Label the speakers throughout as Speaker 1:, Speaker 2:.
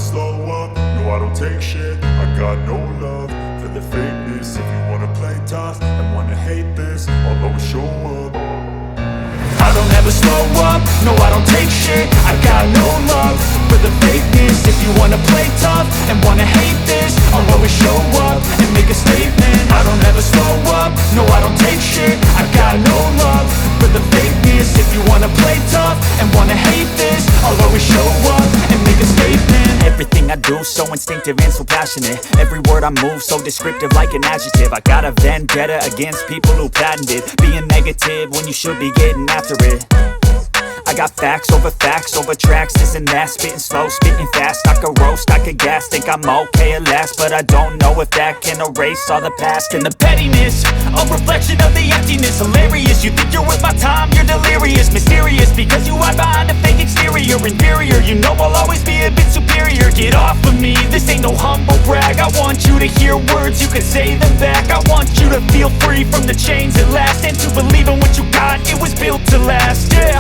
Speaker 1: slow up, no I don't take shit. I got no love for the fakeness. If you wanna play tough and wanna hate this, I'll always show up. I don't ever slow up, no I don't take shit. I got no love for the fakeness. If you wanna play tough and wanna hate this, I'll always show up and make a statement. I don't ever slow up, no I don't take shit. I got no love for the fakeness. If you wanna play tough and wanna hate this, I'll always show up and make a statement.
Speaker 2: Everything I do so instinctive and so passionate. Every word I move so descriptive like an adjective. I got a vendetta against people who patented being negative when you should be getting after it. I got facts over tracks, this and that. Spitting slow, spitting fast, I could roast, I could gas. Think I'm okay at last, but I don't know if that can erase all the past. And the pettiness, a reflection of the emptiness. Hilarious, you think you're worth my time, you're delirious. Mysterious, because you hide behind a fake exterior. Inferior, you know I'll always be a bit superior. Get off of me, this ain't no humble brag. I want you to hear words, you can say them back. I want you to feel free from the chains at last, and to believe in what you got, it was built to last, yeah.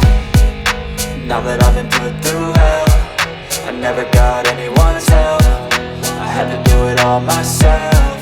Speaker 3: Now that I've been put through hell, I never got anyone's help. I had to do it all myself.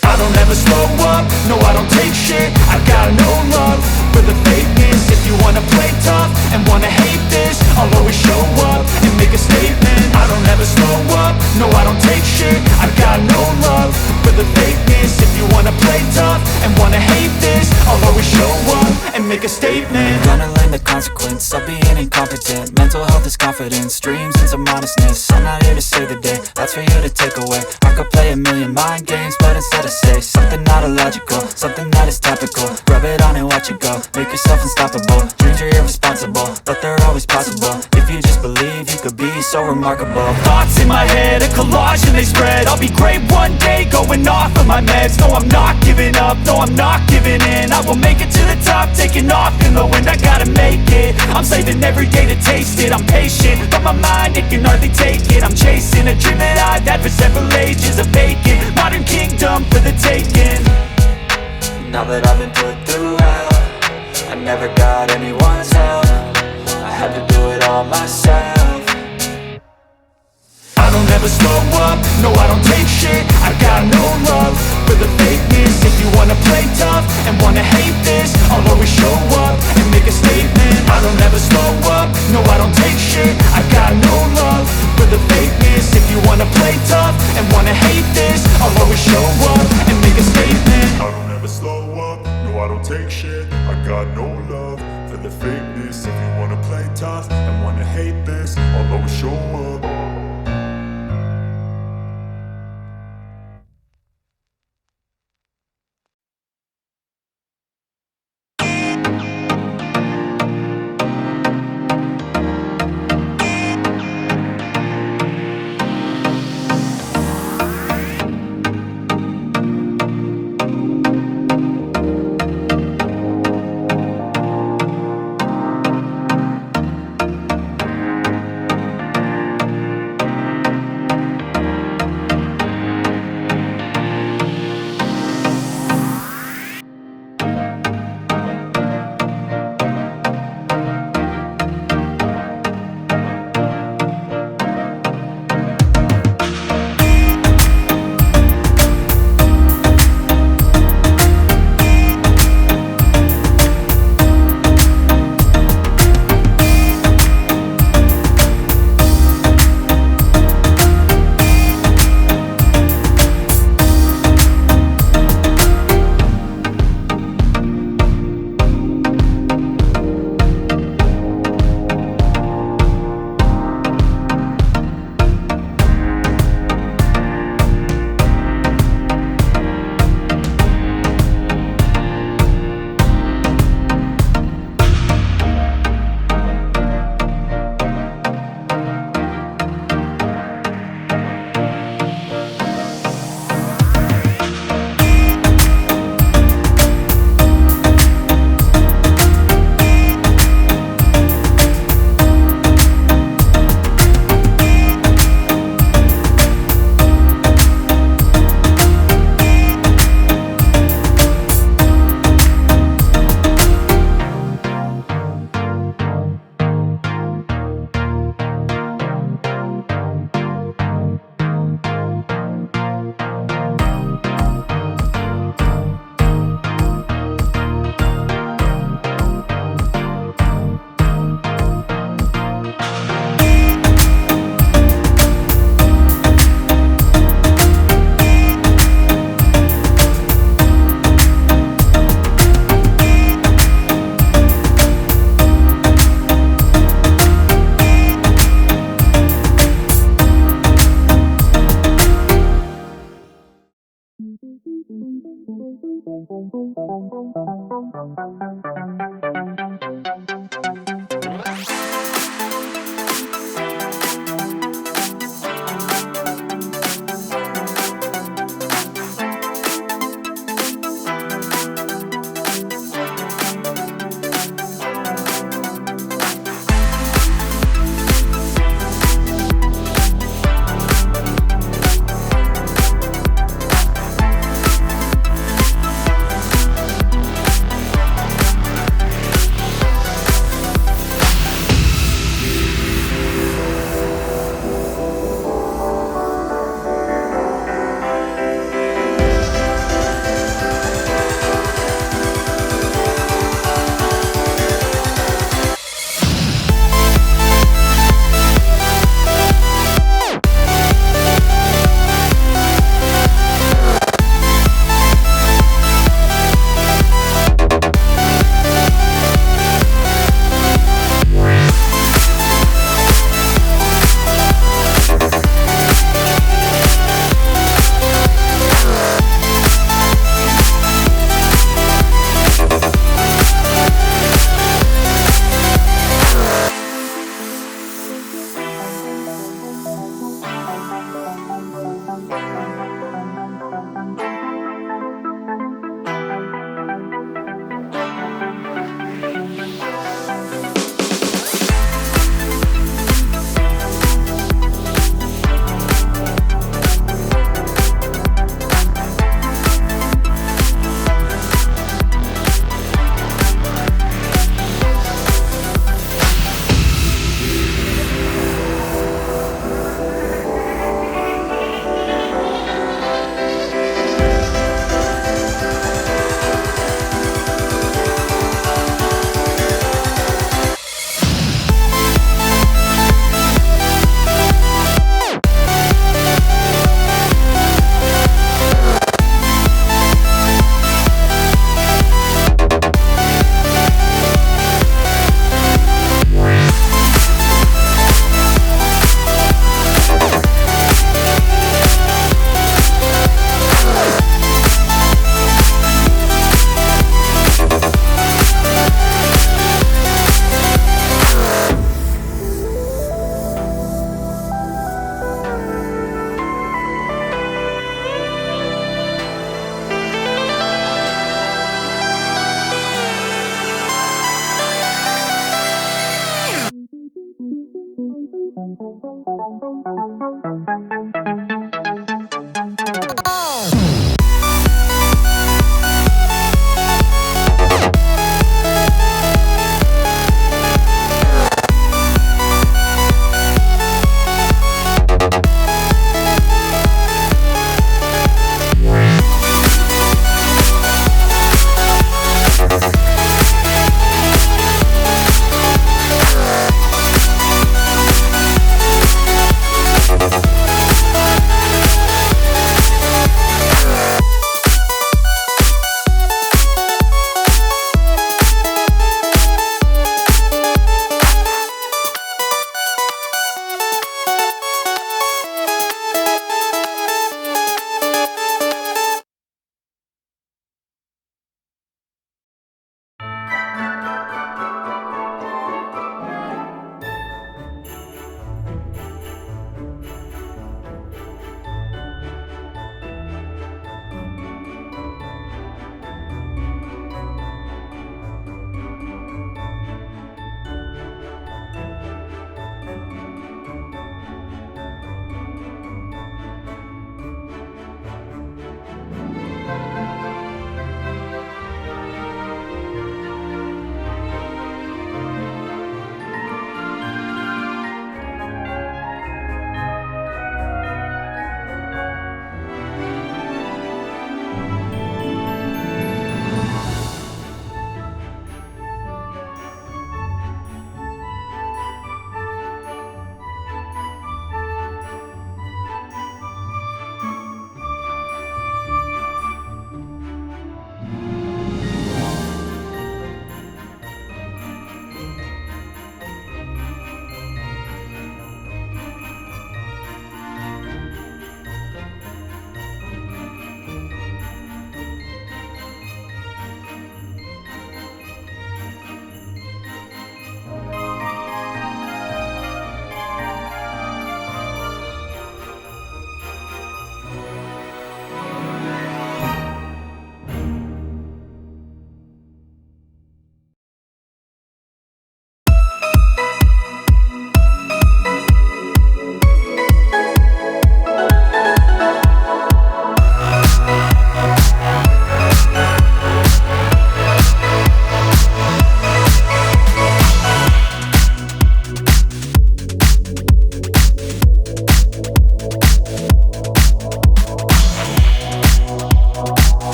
Speaker 1: I don't ever slow up, no I don't take shit. I got no love for the fakeness. If you wanna play tough and wanna hate this, I'll always show up and make a statement. I don't ever slow up, no I don't take shit. I got no love for the fakeness. If you wanna play tough and wanna hate this, I'll always show up and make a statement.
Speaker 3: Gonna learn the consequence of being incompetent. Mental health is confidence, dreams and some honestness. I'm not here to save the day, that's for you to take away. I could play a million mind games, but instead I say something not illogical, something that is topical. Rub it on and watch it go, make yourself unstoppable. Dreams are irresponsible, but they're always possible. If you just believe, you could be so remarkable.
Speaker 2: Thoughts in my head, a collage and they spread. I'll be great one day, going off of my meds. No, I'm not giving up, no, I'm not giving in. I will make it to the top, taking off in the wind. I gotta make it, I'm saving every day to taste it. I'm patient, but my mind, it can hardly take it. I'm chasing a dream that I've had for several ages. A vacant, modern kingdom for the taking.
Speaker 3: Now that I've been put through hell, I never got anyone's help. I had to do it all myself.
Speaker 1: I don't ever slow up, no I don't take shit. I got no love for the fakeness. If you wanna play tough and wanna hate this, I'll always show up and make a statement. I don't ever slow up, no I don't take shit. I got no love for the fakeness. If you wanna play tough and wanna hate this, I'll always show up and make a statement. I don't ever slow up, no I don't take shit. I got no love for the fakeness. If you wanna play tough and wanna hate this, I'll always show up.